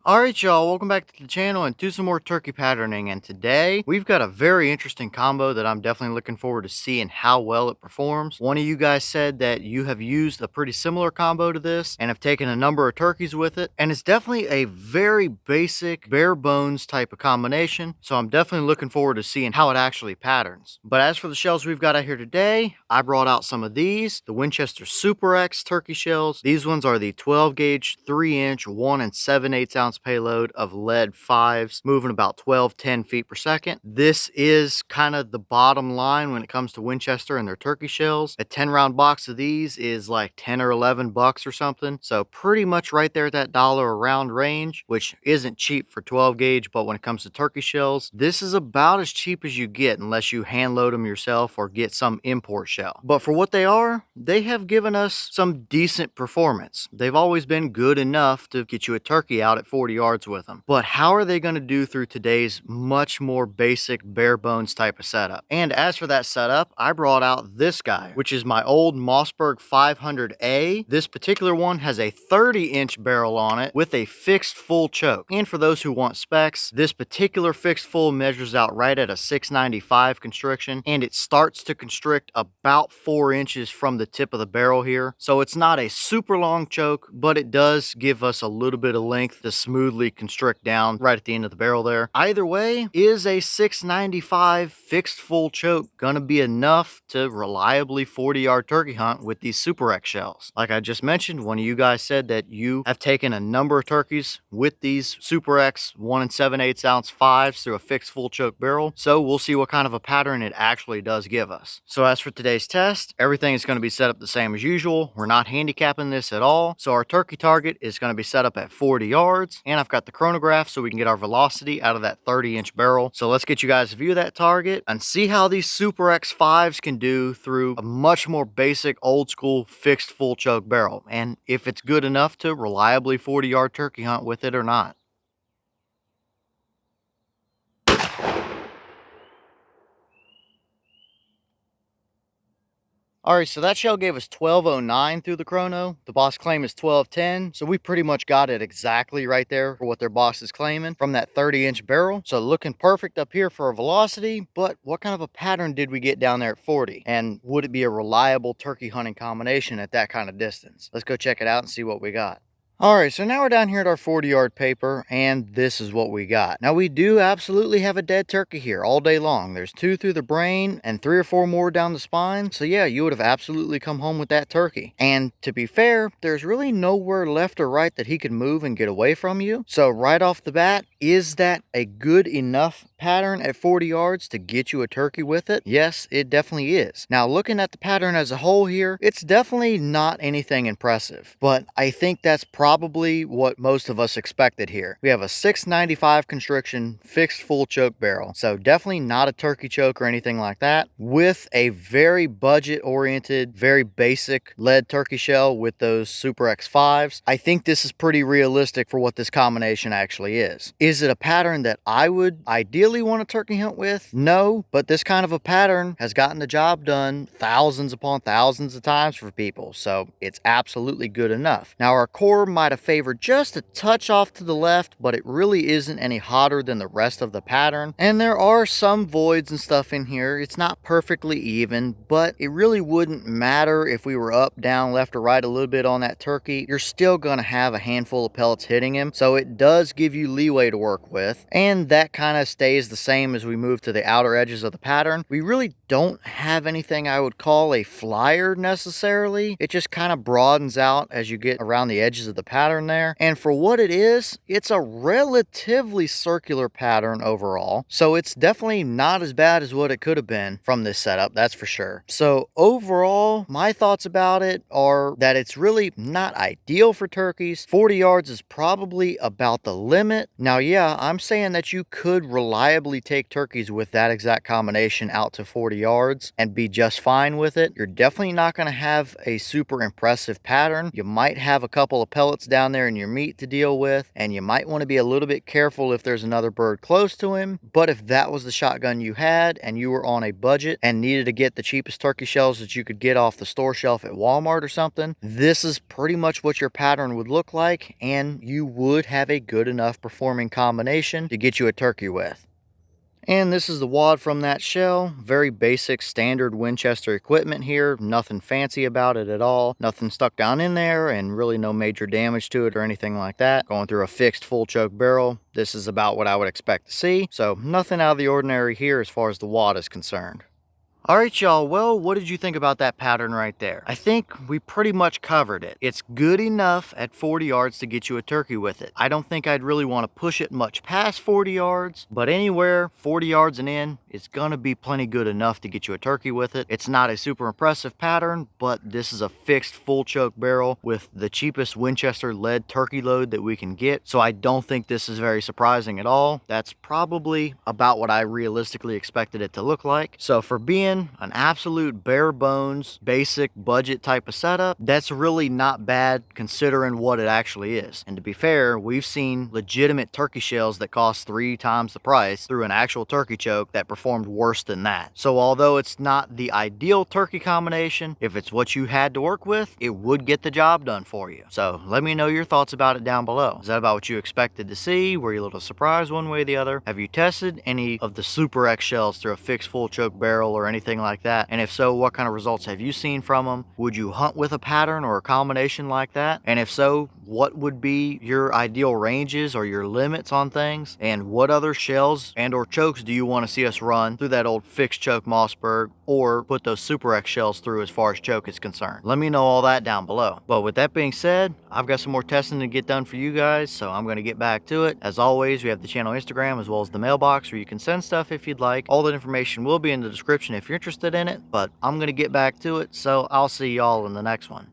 Alright y'all, welcome back to the channel and do some more turkey patterning, and today we've got a very interesting combo that I'm definitely looking forward to seeing how well it performs. One of you guys said that you have used a pretty similar combo to this and have taken a number of turkeys with it, and it's definitely a very basic bare bones type of combination, so I'm definitely looking forward to seeing how it actually patterns. But as for the shells we've got out here today, I brought out some of these, the Winchester Super X turkey shells. These ones are the 12 gauge 3-inch 1 7/8 ounce payload of lead 5s, moving about 10 feet per second. This is kind of the bottom line when it comes to Winchester and their turkey shells. A 10 round box of these is like 10 or 11 bucks or something, so pretty much right there at that dollar a round range, which isn't cheap for 12 gauge. But when it comes to turkey shells, this is about as cheap as you get unless you hand load them yourself or get some import shell. But for what they are, they have given us some decent performance. They've always been good enough to get you a turkey out at 40 yards with them. But how are they going to do through today's much more basic bare bones type of setup? And as for that setup, I brought out this guy, which is my old Mossberg 500A. This particular one has a 30-inch barrel on it with a fixed full choke. And for those who want specs, this particular fixed full measures out right at a 695 constriction, and it starts to constrict about 4 inches from the tip of the barrel here. So it's not a super long choke, but it does give us a little bit of length to smoothly constrict down right at the end of the barrel there. Either way, is a 695 fixed full choke gonna be enough to reliably 40-yard turkey hunt with these Super X shells? Like I just mentioned, one of you guys said that you have taken a number of turkeys with these Super X 1 7/8 ounce 5s through a fixed full choke barrel, so we'll see what kind of a pattern it actually does give us. So as for today's test, everything is going to be set up the same as usual. We're not handicapping this at all. So our turkey target is going to be set up at 40 yards, and I've got the chronograph so we can get our velocity out of that 30-inch barrel. So let's get you guys a view of that target and see how these Super X 5s can do through a much more basic old school fixed full choke barrel, and if it's good enough to reliably 40-yard turkey hunt with it or not. Alright, so that shell gave us 1209 through the chrono. The boss claim is 1210, so we pretty much got it exactly right there for what their boss is claiming from that 30-inch barrel. So looking perfect up here for a velocity, but what kind of a pattern did we get down there at 40? And would it be a reliable turkey hunting combination at that kind of distance? Let's go check it out and see what we got. Alright, so now we're down here at our 40-yard paper, and this is what we got. Now, we do absolutely have a dead turkey here all day long. There's 2 through the brain and 3 or 4 more down the spine. So yeah, you would have absolutely come home with that turkey. And to be fair, there's really nowhere left or right that he could move and get away from you. So right off the bat, is that a good enough pattern at 40 yards to get you a turkey with it? Yes, it definitely is. Now, looking at the pattern as a whole here, it's definitely not anything impressive, but I think that's probably what most of us expected here. We have a 695 constriction fixed full choke barrel, so definitely not a turkey choke or anything like that, with a very budget oriented, very basic lead turkey shell with those Super X 5s. I think this is pretty realistic for what this combination actually is. Is it a pattern that I would ideally want to turkey hunt with? No, but this kind of a pattern has gotten the job done thousands upon thousands of times for people, so it's absolutely good enough. Now, our core might have favored just a touch off to the left, but it really isn't any hotter than the rest of the pattern, and there are some voids and stuff in here. It's not perfectly even, but it really wouldn't matter if we were up, down, left, or right a little bit on that turkey. You're still going to have a handful of pellets hitting him, so it does give you leeway to work with, and that kind of stays the same as we move to the outer edges of the pattern. We really don't have anything I would call a flyer necessarily. It just kind of broadens out as you get around the edges of the pattern there, and for what it is, it's a relatively circular pattern overall, so it's definitely not as bad as what it could have been from this setup, that's for sure. So overall, my thoughts about it are that it's really not ideal for turkeys. 40 yards is probably about the limit. Now, yeah, I'm saying that you could reliably reliably take turkeys with that exact combination out to 40 yards and be just fine with it. You're definitely not going to have a super impressive pattern. You might have a couple of pellets down there in your meat to deal with, and you might want to be a little bit careful if there's another bird close to him. But if that was the shotgun you had and you were on a budget and needed to get the cheapest turkey shells that you could get off the store shelf at Walmart or something, this is pretty much what your pattern would look like, and you would have a good enough performing combination to get you a turkey with. And this is the wad from that shell. Very basic standard Winchester equipment here. Nothing fancy about it at all. Nothing stuck down in there, and really no major damage to it or anything like that. Going through a fixed full choke barrel. This is about what I would expect to see. So nothing out of the ordinary here as far as the wad is concerned. Alright y'all, well, what did you think about that pattern right there? I think we pretty much covered it. It's good enough at 40 yards to get you a turkey with it. I don't think I'd really want to push it much past 40 yards, but anywhere 40 yards and in, it's gonna be plenty good enough to get you a turkey with it. It's not a super impressive pattern, but this is a fixed full choke barrel with the cheapest Winchester lead turkey load that we can get, so I don't think this is very surprising at all. That's probably about what I realistically expected it to look like. So for being an absolute bare bones, basic budget type of setup, that's really not bad considering what it actually is. And to be fair, we've seen legitimate turkey shells that cost 3 times the price through an actual turkey choke that performed worse than that. So although it's not the ideal turkey combination, if it's what you had to work with, it would get the job done for you. So let me know your thoughts about it down below. Is that about what you expected to see? Were you a little surprised one way or the other? Have you tested any of the Super X shells through a fixed full choke barrel or anything like that? And if so, what kind of results have you seen from them? Would you hunt with a pattern or a combination like that? And if so, what would be your ideal ranges or your limits on things? And what other shells and or chokes do you want to see us run through that old fixed choke Mossberg, or put those Super X shells through as far as choke is concerned? Let me know all that down below. But with that being said, I've got some more testing to get done for you guys, so I'm going to get back to it. As always, we have the channel Instagram as well as the mailbox where you can send stuff if you'd like. All that information will be in the description if you're interested in it, but I'm going to get back to it, so I'll see y'all in the next one.